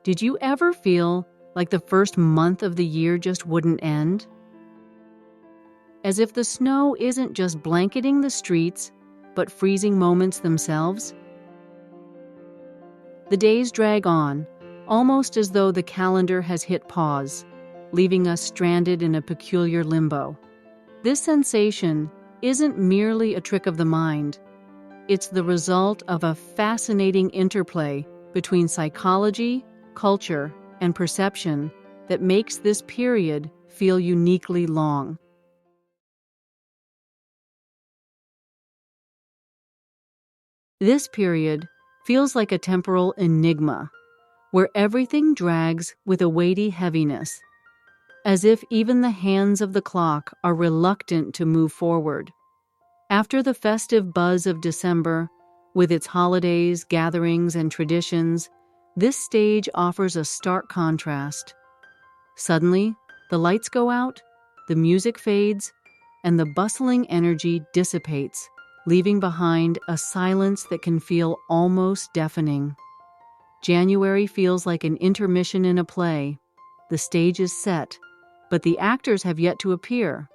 Did you ever feel like the first month of the year just wouldn't end? As if the snow isn't just blanketing the streets, but freezing moments themselves? The days drag on, almost as though the calendar has hit pause, leaving us stranded in a peculiar limbo. This sensation isn't merely a trick of the mind. It's the result of a fascinating interplay between psychology, culture, and perception that makes this period feel uniquely long. This period feels like a temporal enigma, where everything drags with a weighty heaviness, as if even the hands of the clock are reluctant to move forward. After the festive buzz of December, with its holidays, gatherings, and traditions, this stage offers a stark contrast. Suddenly, the lights go out, the music fades, and the bustling energy dissipates, leaving behind a silence that can feel almost deafening. January feels like an intermission in a play. The stage is set, but the actors have yet to appear.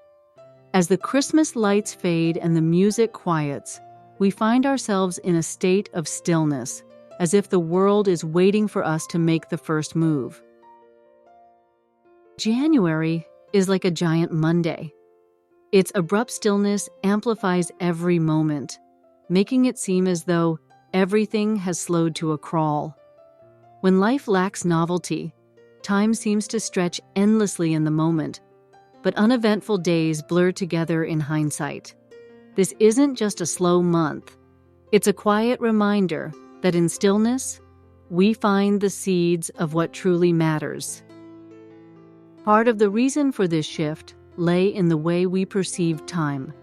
As the Christmas lights fade and the music quiets, we find ourselves in a state of stillness, as if the world is waiting for us to make the first move. January is like a giant Monday. Its abrupt stillness amplifies every moment, making it seem as though everything has slowed to a crawl. When life lacks novelty, time seems to stretch endlessly in the moment, but uneventful days blur together in hindsight. This isn't just a slow month. It's a quiet reminder that in stillness, we find the seeds of what truly matters. Part of the reason for this shift lay in the way we perceive time.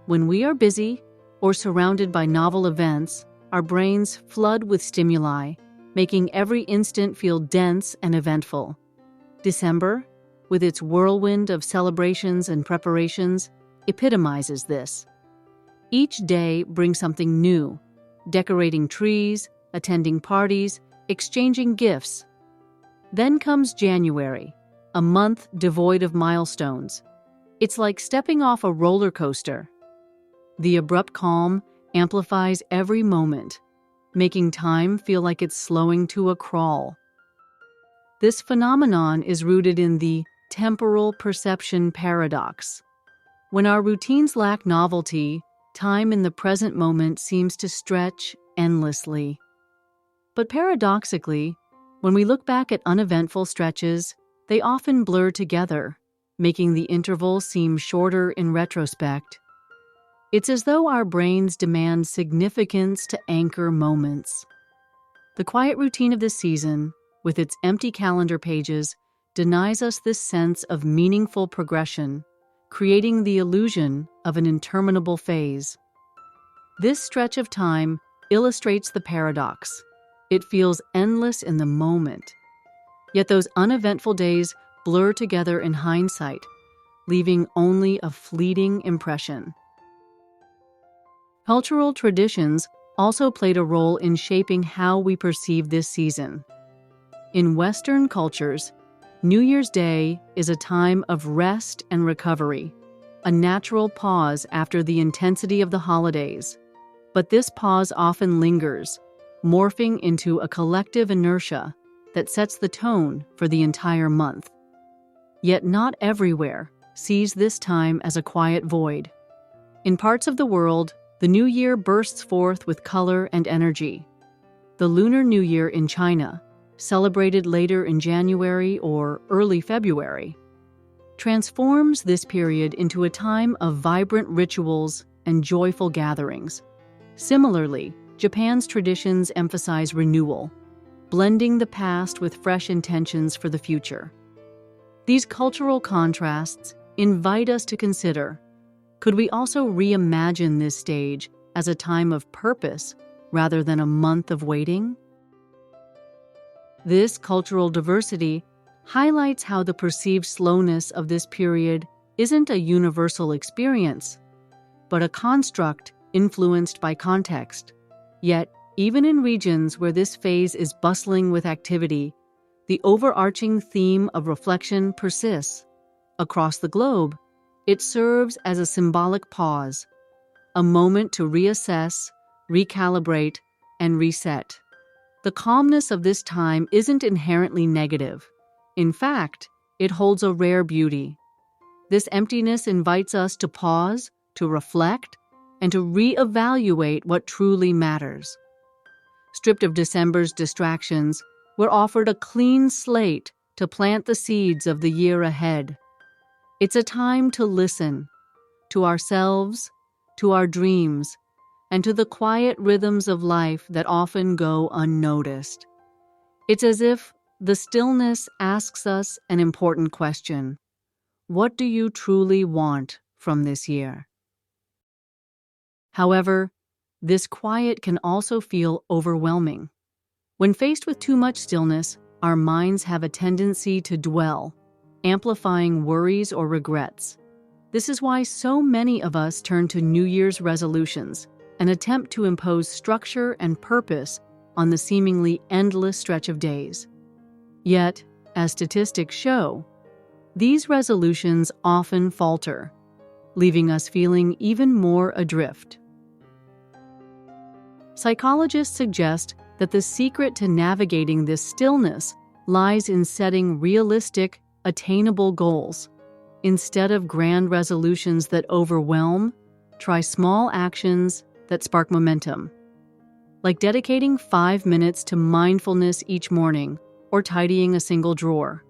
When we are busy or surrounded by novel events, our brains flood with stimuli, making every instant feel dense and eventful. December, with its whirlwind of celebrations and preparations, epitomizes this. Each day brings something new: decorating trees, attending parties, exchanging gifts. Then comes January, a month devoid of milestones. It's like stepping off a roller coaster. The abrupt calm amplifies every moment, making time feel like it's slowing to a crawl. This phenomenon is rooted in the temporal perception paradox. When our routines lack novelty, time in the present moment seems to stretch endlessly. But paradoxically, when we look back at uneventful stretches, they often blur together, making the interval seem shorter in retrospect. It's as though our brains demand significance to anchor moments. The quiet routine of this season, with its empty calendar pages, denies us this sense of meaningful progression, creating the illusion of an interminable phase. This stretch of time illustrates the paradox. It feels endless in the moment. Yet those uneventful days blur together in hindsight, leaving only a fleeting impression. Cultural traditions also played a role in shaping how we perceive this season. In Western cultures, New Year's Day is a time of rest and recovery, a natural pause after the intensity of the holidays. But this pause often lingers, morphing into a collective inertia that sets the tone for the entire month. Yet not everywhere sees this time as a quiet void. In parts of the world, the new year bursts forth with color and energy. The Lunar New Year in China, celebrated later in January or early February, transforms this period into a time of vibrant rituals and joyful gatherings. Similarly, Japan's traditions emphasize renewal, blending the past with fresh intentions for the future. These cultural contrasts invite us to consider, could we also reimagine this stage as a time of purpose rather than a month of waiting? This cultural diversity highlights how the perceived slowness of this period isn't a universal experience, but a construct influenced by context. Yet, Even in regions where this phase is bustling with activity, the overarching theme of reflection persists. Across the globe, it serves as a symbolic pause, a moment to reassess, recalibrate, and reset. The calmness of this time isn't inherently negative. In fact, it holds a rare beauty. This emptiness invites us to pause, to reflect, and to reevaluate what truly matters. Stripped of December's distractions, we're offered a clean slate to plant the seeds of the year ahead. It's a time to listen to ourselves, to our dreams, and to the quiet rhythms of life that often go unnoticed. It's as if the stillness asks us an important question. What do you truly want from this year? However, this quiet can also feel overwhelming. When faced with too much stillness, our minds have a tendency to dwell, amplifying worries or regrets. This is why so many of us turn to New Year's resolutions, an attempt to impose structure and purpose on the seemingly endless stretch of days. Yet, as statistics show, these resolutions often falter, leaving us feeling even more adrift. Psychologists suggest that the secret to navigating this stillness lies in setting realistic, attainable goals. Instead of grand resolutions that overwhelm, try small actions that spark momentum, like dedicating 5 minutes to mindfulness each morning or tidying a single drawer.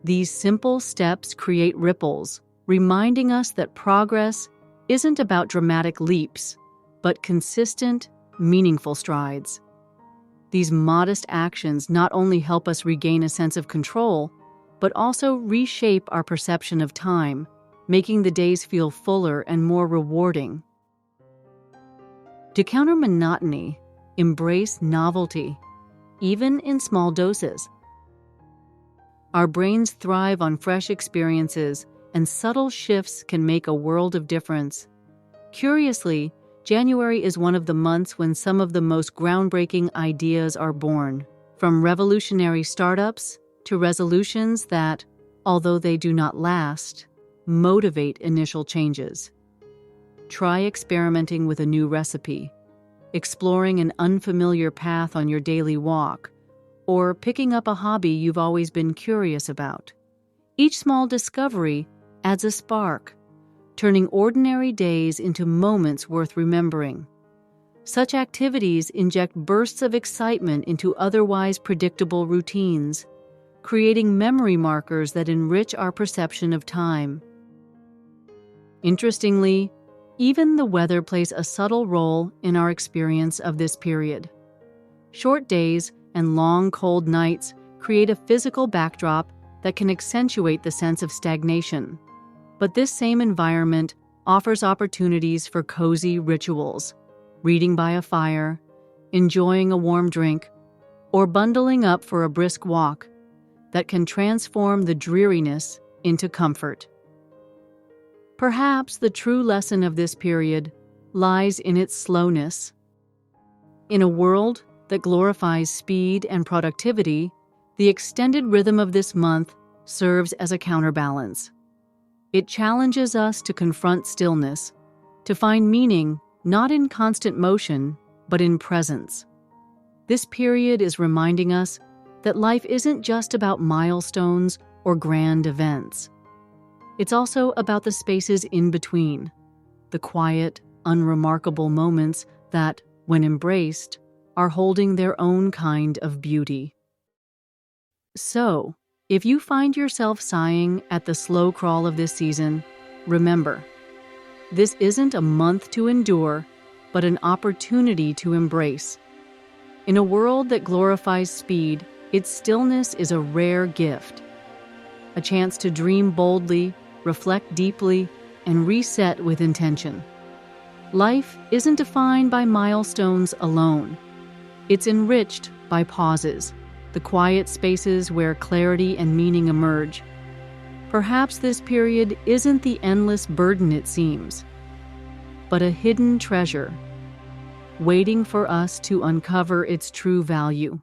These simple steps create ripples, reminding us that progress isn't about dramatic leaps, but consistent, meaningful strides. These modest actions not only help us regain a sense of control, but also reshape our perception of time, making the days feel fuller and more rewarding. To counter monotony, embrace novelty, even in small doses. Our brains thrive on fresh experiences, and subtle shifts can make a world of difference. Curiously, January is one of the months when some of the most groundbreaking ideas are born, from revolutionary startups to resolutions that, although they do not last, motivate initial changes. Try experimenting with a new recipe, exploring an unfamiliar path on your daily walk, or picking up a hobby you've always been curious about. Each small discovery adds a spark, turning ordinary days into moments worth remembering. Such activities inject bursts of excitement into otherwise predictable routines, creating memory markers that enrich our perception of time. Interestingly, even the weather plays a subtle role in our experience of this period. Short days and long, cold nights create a physical backdrop that can accentuate the sense of stagnation. But this same environment offers opportunities for cozy rituals, reading by a fire, enjoying a warm drink, or bundling up for a brisk walk that can transform the dreariness into comfort. Perhaps the true lesson of this period lies in its slowness. In a world that glorifies speed and productivity, the extended rhythm of this month serves as a counterbalance. It challenges us to confront stillness, to find meaning not in constant motion, but in presence. This period is reminding us that life isn't just about milestones or grand events. It's also about the spaces in between, the quiet, unremarkable moments that, when embraced, are holding their own kind of beauty. So, if you find yourself sighing at the slow crawl of this season, remember, this isn't a month to endure, but an opportunity to embrace. In a world that glorifies speed, its stillness is a rare gift, a chance to dream boldly, reflect deeply, and reset with intention. Life isn't defined by milestones alone. It's enriched by pauses, the quiet spaces where clarity and meaning emerge. Perhaps this period isn't the endless burden it seems, but a hidden treasure, waiting for us to uncover its true value.